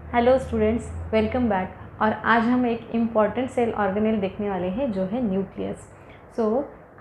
Hello students, welcome back. और आज हम एक इम्पॉर्टेंट सेल ऑर्गेनेल देखने वाले हैं जो है न्यूक्लियस।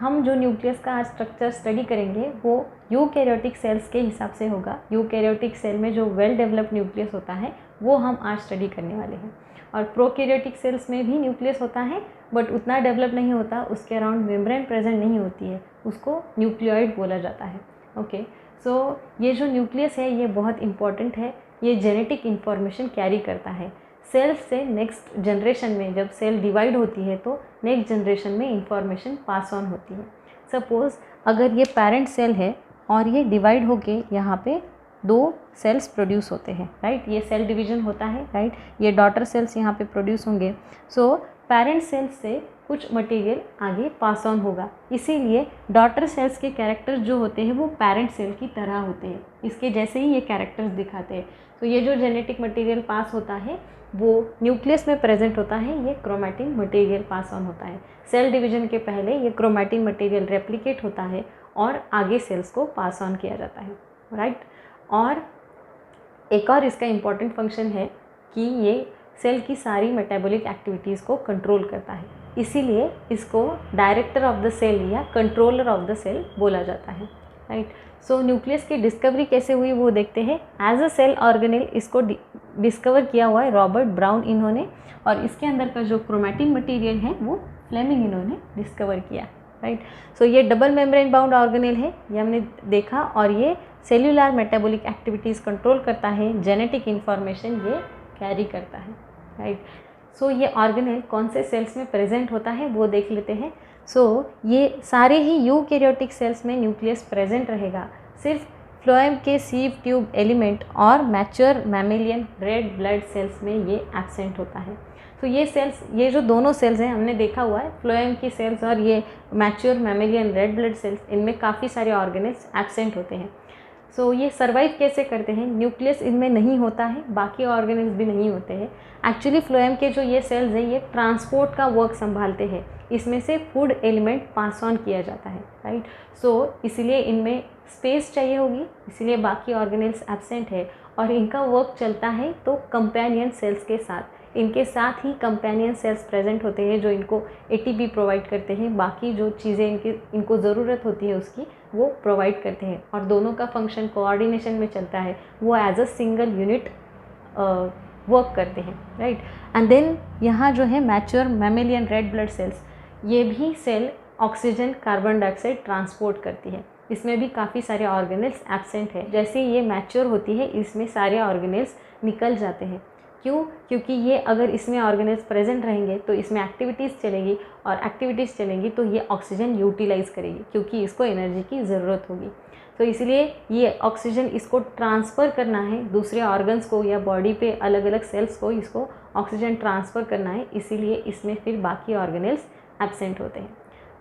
हम जो न्यूक्लियस का आज स्ट्रक्चर स्टडी करेंगे वो यूकैरियोटिक सेल्स के हिसाब से होगा। यूकैरियोटिक सेल में जो वेल डेवलप्ड न्यूक्लियस होता है वो हम आज स्टडी करने वाले हैं। और प्रोकैरियोटिक सेल्स में भी न्यूक्लियस होता है बट उतना डेवलप नहीं होता, उसके अराउंड मेम्ब्रेन प्रेजेंट नहीं होती है, उसको न्यूक्लियोइड बोला जाता है। ओके, सो ये जो न्यूक्लियस है ये बहुत इंपॉर्टेंट है। ये जेनेटिक इन्फॉर्मेशन कैरी करता है सेल से नेक्स्ट जनरेशन में। जब सेल डिवाइड होती है तो नेक्स्ट जनरेशन में इंफॉर्मेशन पास ऑन होती है। सपोज़ अगर ये पेरेंट सेल है और ये डिवाइड होके यहाँ पे 2 सेल्स प्रोड्यूस होते हैं, राइट। ये सेल डिवीजन होता है, राइट। ये डॉटर सेल्स यहाँ पे प्रोड्यूस होंगे। सो पेरेंट सेल्स से कुछ मटेरियल आगे पास ऑन होगा, इसीलिए डॉटर सेल्स के कैरेक्टर्स जो होते हैं वो पेरेंट सेल की तरह होते हैं, इसके जैसे ही ये कैरेक्टर्स दिखाते हैं। तो ये जो जेनेटिक मटेरियल पास होता है वो न्यूक्लियस में प्रेजेंट होता है, ये क्रोमैटिन मटेरियल पास ऑन होता है। सेल डिवीजन के पहले ये क्रोमैटिन मटेरियल रेप्लिकेट होता है और आगे सेल्स को पास ऑन किया जाता है, राइट। और एक और इसका इम्पॉर्टेंट फंक्शन है कि ये सेल की सारी मेटाबॉलिक एक्टिविटीज़ को कंट्रोल करता है, इसीलिए इसको डायरेक्टर ऑफ द सेल या कंट्रोलर ऑफ द सेल बोला जाता है, राइट। सो न्यूक्लियस की डिस्कवरी कैसे हुई वो देखते हैं। एज अ सेल ऑर्गेनेल इसको डिस्कवर किया हुआ है रॉबर्ट ब्राउन इन्होंने, और इसके अंदर का जो क्रोमैटिन मटेरियल है वो फ्लेमिंग इन्होंने डिस्कवर किया, राइट। सो ये डबल मेम्ब्रेन बाउंड ऑर्गेनेल है, ये हमने देखा, और ये सेल्यूलर मेटाबॉलिक एक्टिविटीज़ कंट्रोल करता है, जेनेटिक इन्फॉर्मेशन ये कैरी करता है, राइट। सो ये ऑर्गेनेल कौन से सेल्स में प्रेजेंट होता है वो देख लेते हैं। ये सारे ही यूकैरियोटिक सेल्स में न्यूक्लियस प्रेजेंट रहेगा, सिर्फ फ्लोएम के सीव ट्यूब एलिमेंट और mature mammalian red blood sales में ये एब्सेंट होता है। तो ये सेल्स, ये जो दोनों सेल्स हैं हमने देखा हुआ है, फ्लोएम की सेल्स और ये mature mammalian red blood sales, इनमें काफ़ी सारे ऑर्गेनेल्स एब्सेंट होते हैं। ये सर्वाइव कैसे करते हैं? न्यूक्लियस इनमें नहीं होता है, बाकी ऑर्गेनेल्स भी नहीं होते हैं। एक्चुअली फ्लोएम के जो ये सेल्स हैं ये ट्रांसपोर्ट का वर्क संभालते हैं, इसमें से फूड एलिमेंट पास ऑन किया जाता है, राइट। इसलिए इनमें स्पेस चाहिए होगी, इसलिए बाकी ऑर्गेनेल्स एब्सेंट है, और इनका वर्क चलता है तो कंपेनियन सेल्स के साथ। इनके साथ ही कंपेनियन सेल्स प्रेजेंट होते हैं जो इनको एटीपी प्रोवाइड करते हैं, बाकी जो चीज़ें इनको ज़रूरत होती है उसकी वो प्रोवाइड करते हैं, और दोनों का फंक्शन कोऑर्डिनेशन में चलता है, वो as a single unit work करते हैं, राइट। एंड देन यहाँ जो है mature mammalian red blood cells, ये भी cell oxygen carbon dioxide transport करती है, इसमें भी काफ़ी सारे ऑर्गेनेल्स एब्सेंट है। जैसे ये मैच्योर होती है इसमें सारे ऑर्गेनेल्स निकल जाते हैं। क्यों? क्योंकि ये अगर इसमें ऑर्गेनेल्स प्रेजेंट रहेंगे तो इसमें एक्टिविटीज़ चलेगी, और एक्टिविटीज़ चलेंगी तो ये ऑक्सीजन यूटिलाइज़ करेगी क्योंकि इसको एनर्जी की ज़रूरत होगी। तो इसलिए ये ऑक्सीजन इसको ट्रांसफ़र करना है दूसरे ऑर्गन्स को या बॉडी पे अलग अलग सेल्स को, इसको ऑक्सीजन ट्रांसफ़र करना है, इसीलिए इसमें फिर बाकी ऑर्गेनेल्स एब्सेंट होते हैं।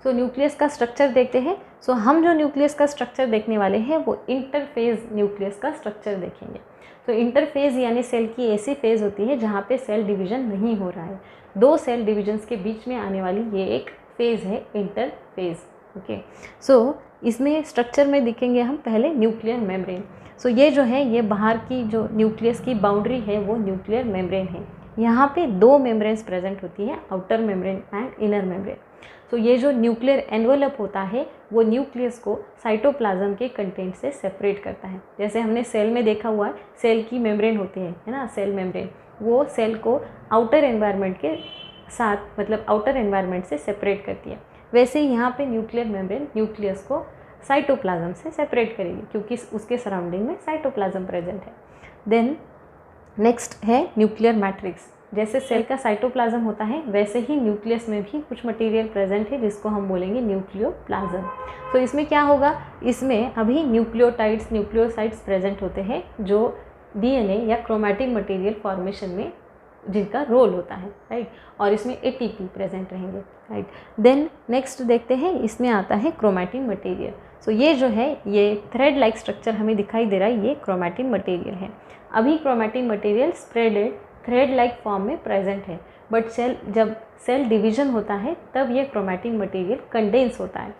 न्यूक्लियस का स्ट्रक्चर देखते हैं। हम जो न्यूक्लियस का स्ट्रक्चर देखने वाले हैं वो इंटरफेज न्यूक्लियस का स्ट्रक्चर देखेंगे। इंटरफेज यानी सेल की ऐसी फेज़ होती है जहाँ पे सेल डिवीज़न नहीं हो रहा है, 2 सेल डिवीजन्स के बीच में आने वाली ये एक फेज़ है इंटरफेज। ओके, इसमें स्ट्रक्चर में दिखेंगे हम पहले न्यूक्लियर मेम्ब्रेन। ये जो है ये बाहर की जो न्यूक्लियस की बाउंड्री है वो न्यूक्लियर मेम्ब्रेन है। यहाँ पे 2 मेम्ब्रेन्स प्रेजेंट होती है, outer membrane and inner membrane. ये जो न्यूक्लियर एनवेलप होता है वो न्यूक्लियस को साइटोप्लाज्म के कंटेंट से सेपरेट करता है। जैसे हमने सेल में देखा हुआ है, सेल की मेम्ब्रेन होती है ना, सेल मेम्ब्रेन, वो सेल को आउटर एनवायरनमेंट के साथ, मतलब आउटर एनवायरनमेंट से सेपरेट करती है। वैसे ही यहाँ पे न्यूक्लियर मेम्ब्रेन न्यूक्लियस को साइटोप्लाज्म से सेपरेट करेगी क्योंकि उसके सराउंडिंग में साइटोप्लाज्म प्रेजेंट है। देन नेक्स्ट है न्यूक्लियर मैट्रिक्स। जैसे सेल का साइटोप्लाज्म होता है वैसे ही न्यूक्लियस में भी कुछ मटेरियल प्रेजेंट है जिसको हम बोलेंगे न्यूक्लियोप्लाज्म। इसमें क्या होगा, इसमें अभी न्यूक्लियोटाइड्स, न्यूक्लियोसाइड्स प्रेजेंट होते हैं जो डीएनए या क्रोमैटिक मटेरियल फॉर्मेशन में जिनका रोल होता है, राइट। और इसमें एटीपी प्रेजेंट रहेंगे, राइट। देन नेक्स्ट देखते हैं, इसमें आता है क्रोमैटिन मटेरियल। ये जो है ये थ्रेड लाइक स्ट्रक्चर हमें दिखाई दे रहा है, ये क्रोमैटिन मटेरियल है। अभी chromatin material spreaded thread like form में प्रेजेंट है, बट जब सेल डिवीजन होता है तब ये क्रोमैटिन मटेरियल कंडेंस होता है।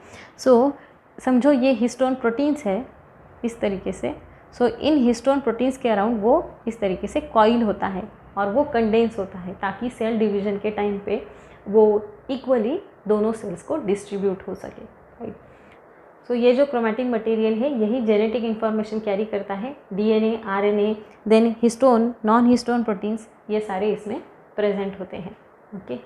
समझो ये हिस्टोन प्रोटीन्स है इस तरीके से। सो इन हिस्टोन प्रोटीन्स के अराउंड वो इस तरीके से कॉइल होता है और वो कंडेंस होता है ताकि सेल डिवीजन के टाइम पे वो इक्वली दोनों सेल्स को डिस्ट्रीब्यूट हो सके, राइट। सो ये जो क्रोमैटिक मटेरियल है यही जेनेटिक इन्फॉर्मेशन कैरी करता है, DNA, RNA, then histone, non histone proteins, ये सारे इसमें प्रेजेंट होते हैं। ओके,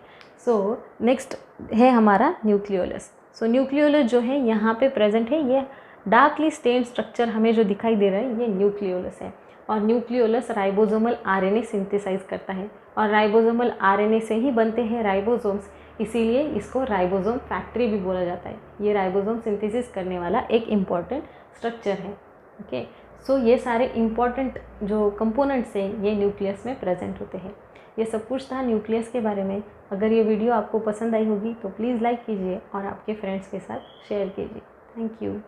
सो नेक्स्ट है हमारा न्यूक्लियोलस। सो न्यूक्लियोलस जो है यहाँ पे प्रेजेंट है, ये डार्कली स्टेन्ड स्ट्रक्चर हमें जो दिखाई दे रहा है ये न्यूक्लियोलस है। और न्यूक्लियोलस राइबोसोमल आरएनए सिंथेसाइज करता है और राइबोसोमल आरएनए से ही बनते हैं राइबोसोम्स, इसीलिए इसको राइबोसोम फैक्ट्री भी बोला जाता है। ये राइबोसोम सिंथेसिस करने वाला एक इम्पॉर्टेंट स्ट्रक्चर है। ओके, सो ये सारे इम्पॉर्टेंट जो कंपोनेंट्स हैं ये न्यूक्लियस में प्रेजेंट होते हैं। ये सब कुछ था न्यूक्लियस के बारे में। अगर ये वीडियो आपको पसंद आई होगी तो प्लीज़ लाइक कीजिए और आपके फ्रेंड्स के साथ शेयर कीजिए। Thank you.